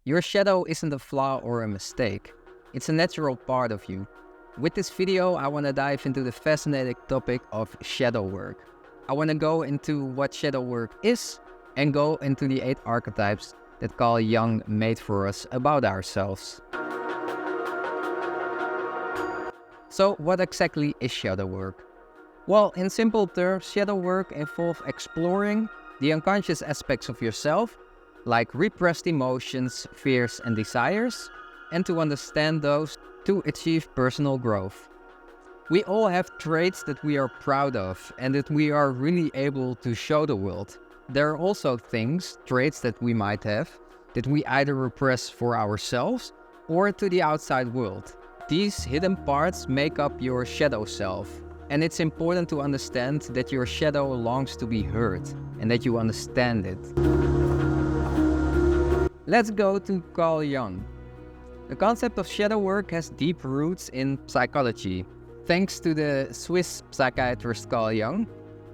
Your shadow isn't a flaw or a mistake. It's a natural part of you. With this video, I want to dive into the fascinating topic of shadow work. I want to go into what shadow work is and go into the 8 archetypes that Carl Jung made for us about ourselves. So what exactly is shadow work? Well, in simple terms, shadow work involves exploring the unconscious aspects of yourself, like repressed emotions, fears and desires, and to understand those to achieve personal growth. We all have traits that we are proud of and that we are really able to show the world. There are also traits that we might have, that we either repress for ourselves or to the outside world. These hidden parts make up your shadow self, and it's important to understand that your shadow longs to be heard and that you understand it. Let's go to Carl Jung. The concept of shadow work has deep roots in psychology. Thanks to the Swiss psychiatrist Carl Jung,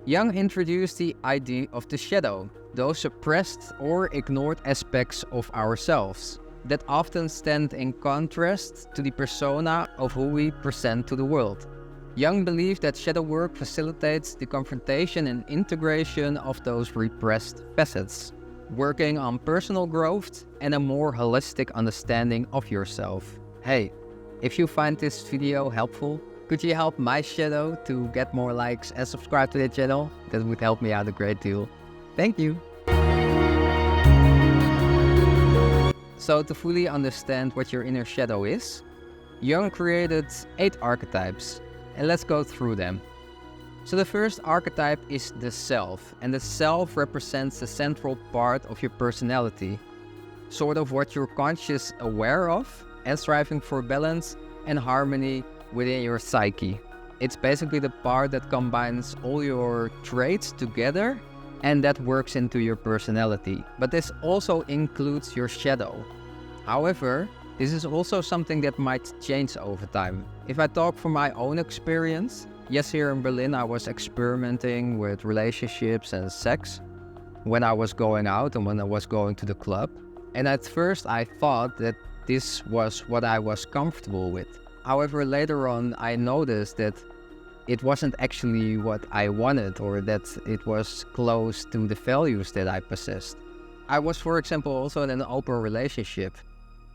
Jung introduced the idea of the shadow, those suppressed or ignored aspects of ourselves that often stand in contrast to the persona of who we present to the world. Jung believed that shadow work facilitates the confrontation and integration of those repressed facets, working on personal growth and a more holistic understanding of yourself. Hey, if you find this video helpful, could you help my shadow to get more likes and subscribe to the channel? That would help me out a great deal. Thank you. So to fully understand what your inner shadow is, Jung created 8 archetypes, and let's go through them. So the first archetype is the self, and the self represents the central part of your personality, sort of what you're conscious aware of and striving for balance and harmony within your psyche. It's basically the part that combines all your traits together and that works into your personality. But this also includes your shadow. However, this is also something that might change over time. If I talk from my own experience, yes, here in Berlin I was experimenting with relationships and sex when I was going out and when I was going to the club. And at first I thought that this was what I was comfortable with. However, later on I noticed that it wasn't actually what I wanted, or that it was close to the values that I possessed. I was, for example, also in an open relationship.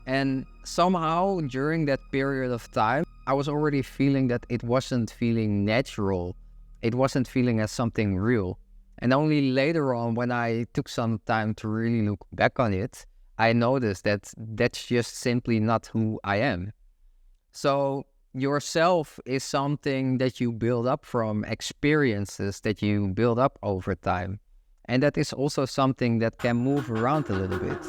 And somehow during that period of time, I was already feeling that it wasn't feeling natural. It wasn't feeling as something real. And only later on, when I took some time to really look back on it, I noticed that that's just simply not who I am. So yourself is something that you build up from experiences that you build up over time. And that is also something that can move around a little bit.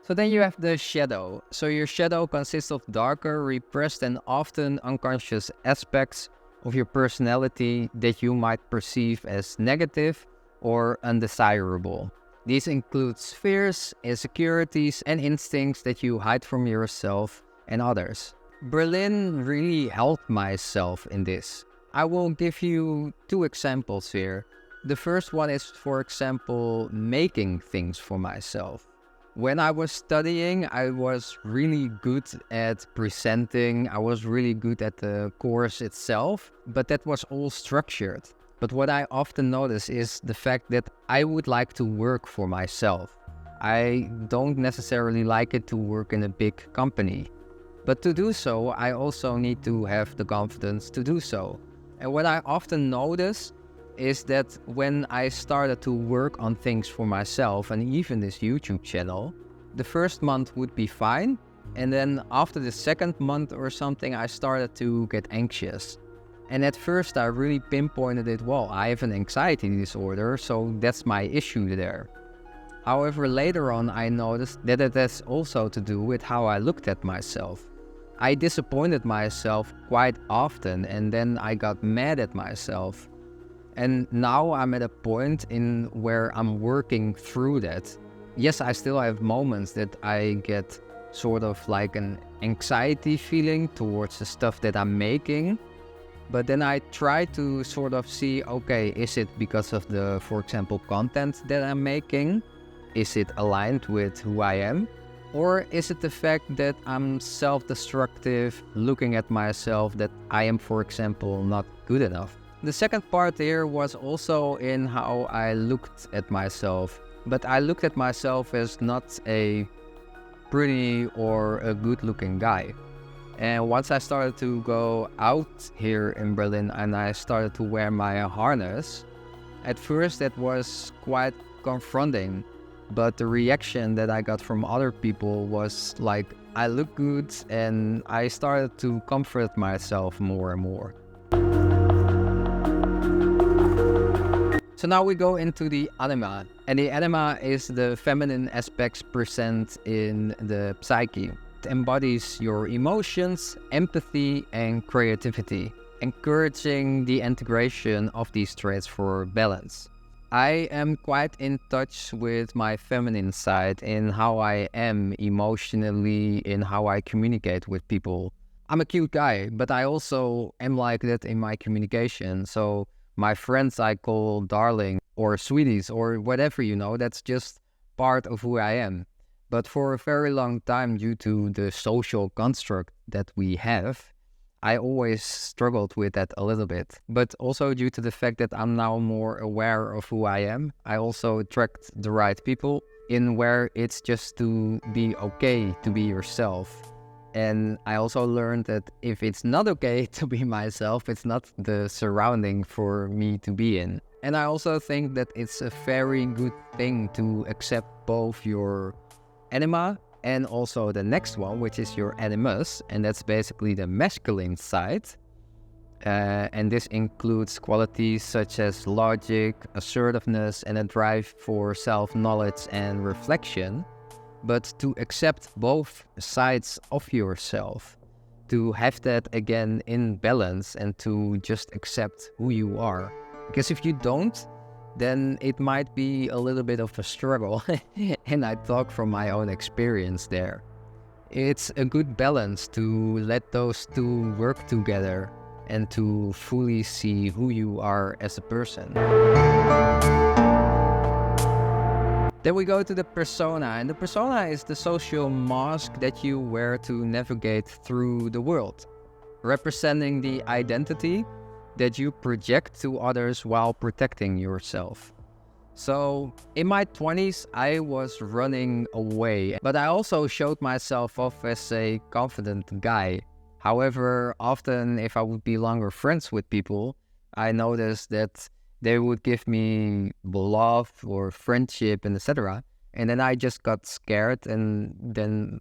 So then you have the shadow. So your shadow consists of darker, repressed and often unconscious aspects of your personality that you might perceive as negative or undesirable. These include fears, insecurities and instincts that you hide from yourself and others. Berlin really helped myself in this. I will give you 2 examples here. The first one is, for example, making things for myself. When I was studying, I was really good at presenting. I was really good at the course itself, but that was all structured. But what I often notice is the fact that I would like to work for myself. I don't necessarily like it to work in a big company. But to do so, I also need to have the confidence to do so. And what I often notice is that when I started to work on things for myself, and even this YouTube channel, the first month would be fine. And then after the second month or something, I started to get anxious. And at first I really pinpointed it, well, I have an anxiety disorder, so that's my issue there. However, later on I noticed that it has also to do with how I looked at myself. I disappointed myself quite often, and then I got mad at myself. And now I'm at a point in where I'm working through that. Yes, I still have moments that I get sort of like an anxiety feeling towards the stuff that I'm making. But then I try to sort of see, okay, is it because of the, for example, content that I'm making? Is it aligned with who I am? Or is it the fact that I'm self-destructive, looking at myself that I am, for example, not good enough? The second part here was also in how I looked at myself. But I looked at myself as not a pretty or a good-looking guy. And once I started to go out here in Berlin and I started to wear my harness, at first that was quite confronting. But the reaction that I got from other people was like, I look good, and I started to comfort myself more and more. So now we go into the anima. And the anima is the feminine aspects present in the psyche. It embodies your emotions, empathy, and creativity, encouraging the integration of these traits for balance. I am quite in touch with my feminine side in how I am emotionally, in how I communicate with people. I'm a cute guy, but I also am like that in my communication. So my friends I call darling or sweeties or whatever, that's just part of who I am. But for a very long time, due to the social construct that we have, I always struggled with that a little bit. But also due to the fact that I'm now more aware of who I am, I also attract the right people in where it's just to be okay to be yourself. And I also learned that if it's not okay to be myself, it's not the surrounding for me to be in. And I also think that it's a very good thing to accept both your anima and also the next one, which is your animus, and that's basically the masculine side. And this includes qualities such as logic, assertiveness, and a drive for self-knowledge and reflection. But to accept both sides of yourself, to have that again in balance and to just accept who you are. Because if you don't, then it might be a little bit of a struggle. And I talk from my own experience there. It's a good balance to let those two work together and to fully see who you are as a person. Then we go to the persona, and the persona is the social mask that you wear to navigate through the world, representing the identity that you project to others while protecting yourself. So in my 20s, I was running away, but I also showed myself off as a confident guy. However, often if I would be longer friends with people, I noticed that they would give me love or friendship and etc. And then I just got scared, and then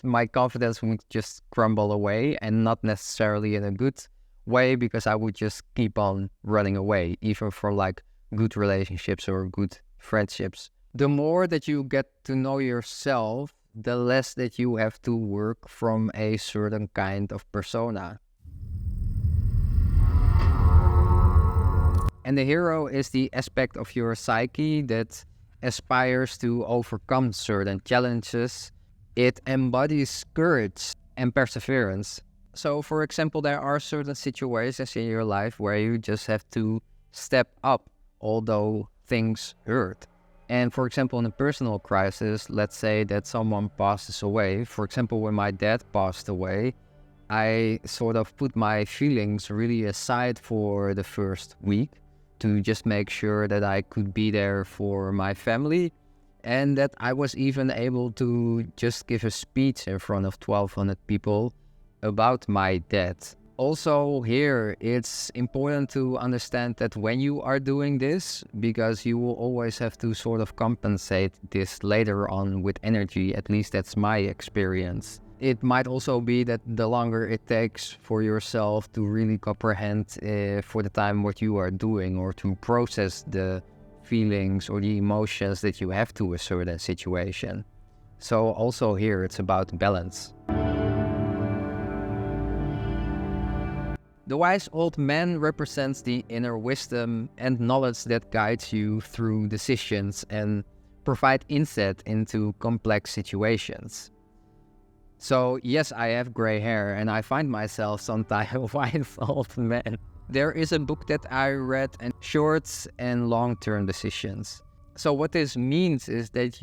my confidence would just crumble away, and not necessarily in a good way, because I would just keep on running away, even for like good relationships or good friendships. The more that you get to know yourself, the less that you have to work from a certain kind of persona. And the hero is the aspect of your psyche that aspires to overcome certain challenges. It embodies courage and perseverance. So, for example, there are certain situations in your life where you just have to step up, although things hurt. And for example, in a personal crisis, let's say that someone passes away. For example, when my dad passed away, I sort of put my feelings really aside for the first week to just make sure that I could be there for my family, and that I was even able to just give a speech in front of 1,200 people about my dad. Also here, it's important to understand that when you are doing this, because you will always have to sort of compensate this later on with energy, at least that's my experience. It might also be that the longer it takes for yourself to really comprehend for the time what you are doing, or to process the feelings or the emotions that you have to a certain situation. So also here, it's about balance. The wise old man represents the inner wisdom and knowledge that guides you through decisions and provide insight into complex situations. So yes, I have gray hair and I find myself sometimes a wise old man. There is a book that I read on short and long-term decisions. So what this means is that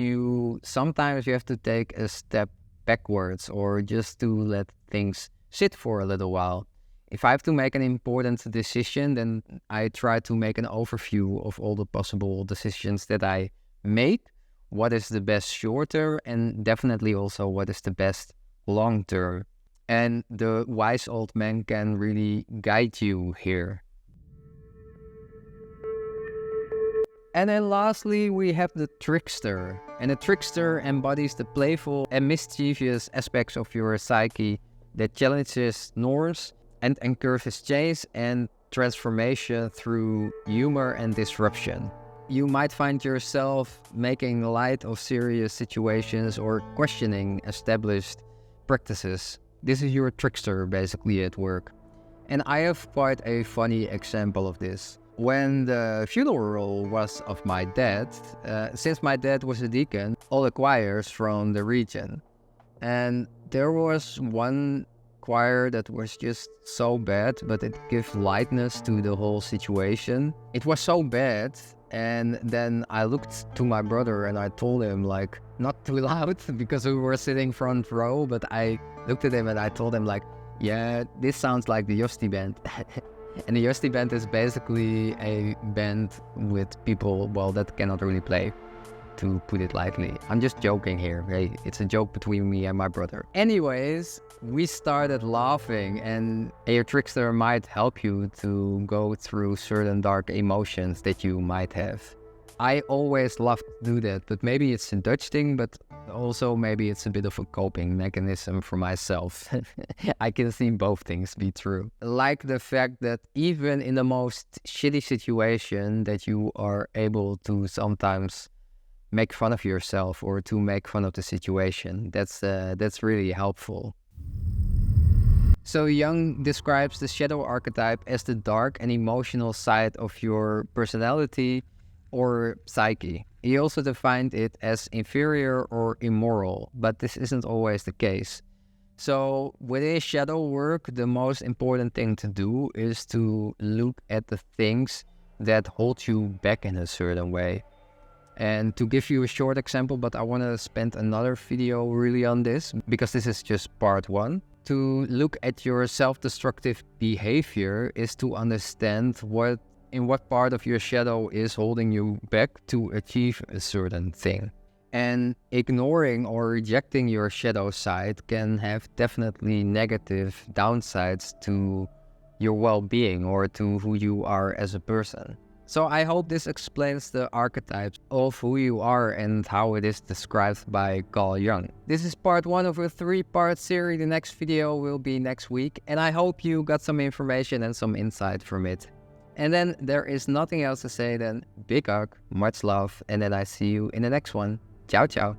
sometimes you have to take a step backwards, or just to let things sit for a little while. If I have to make an important decision, then I try to make an overview of all the possible decisions that I make. What is the best short term, and definitely also what is the best long term. And the wise old man can really guide you here. And then lastly, we have the Trickster. And the Trickster embodies the playful and mischievous aspects of your psyche that challenges norms and encourages change and transformation through humor and disruption. You might find yourself making light of serious situations or questioning established practices. This is your Trickster basically at work. And I have quite a funny example of this. When the funeral was of my dad, since my dad was a deacon, all the choirs from the region. And there was one choir that was just so bad, but it gave lightness to the whole situation. It was so bad, and then I looked to my brother and I told him, like, not too loud because we were sitting front row, but I looked at him and I told him, like, yeah, this sounds like the Josti band. And the Josti band is basically a band with people, well, that cannot really play, to put it lightly. I'm just joking here, right? It's a joke between me and my brother. Anyways, we started laughing, and your Trickster might help you to go through certain dark emotions that you might have. I always love to do that, but maybe it's a Dutch thing, but also maybe it's a bit of a coping mechanism for myself. I can see both things be true. Like the fact that even in the most shitty situation that you are able to sometimes make fun of yourself or to make fun of the situation. That's really helpful. So Jung describes the shadow archetype as the dark and emotional side of your personality or psyche. He also defined it as inferior or immoral, but this isn't always the case. So within shadow work, the most important thing to do is to look at the things that hold you back in a certain way. And to give you a short example, but I want to spend another video really on this, because this is just part one. To look at your self-destructive behavior is to understand in what part of your shadow is holding you back to achieve a certain thing. And ignoring or rejecting your shadow side can have definitely negative downsides to your well-being or to who you are as a person. So I hope this explains the archetypes of who you are and how it is described by Carl Jung. This is part one of a 3-part series. The next video will be next week, and I hope you got some information and some insight from it. And then there is nothing else to say than big hug, much love, and then I see you in the next one. Ciao, ciao.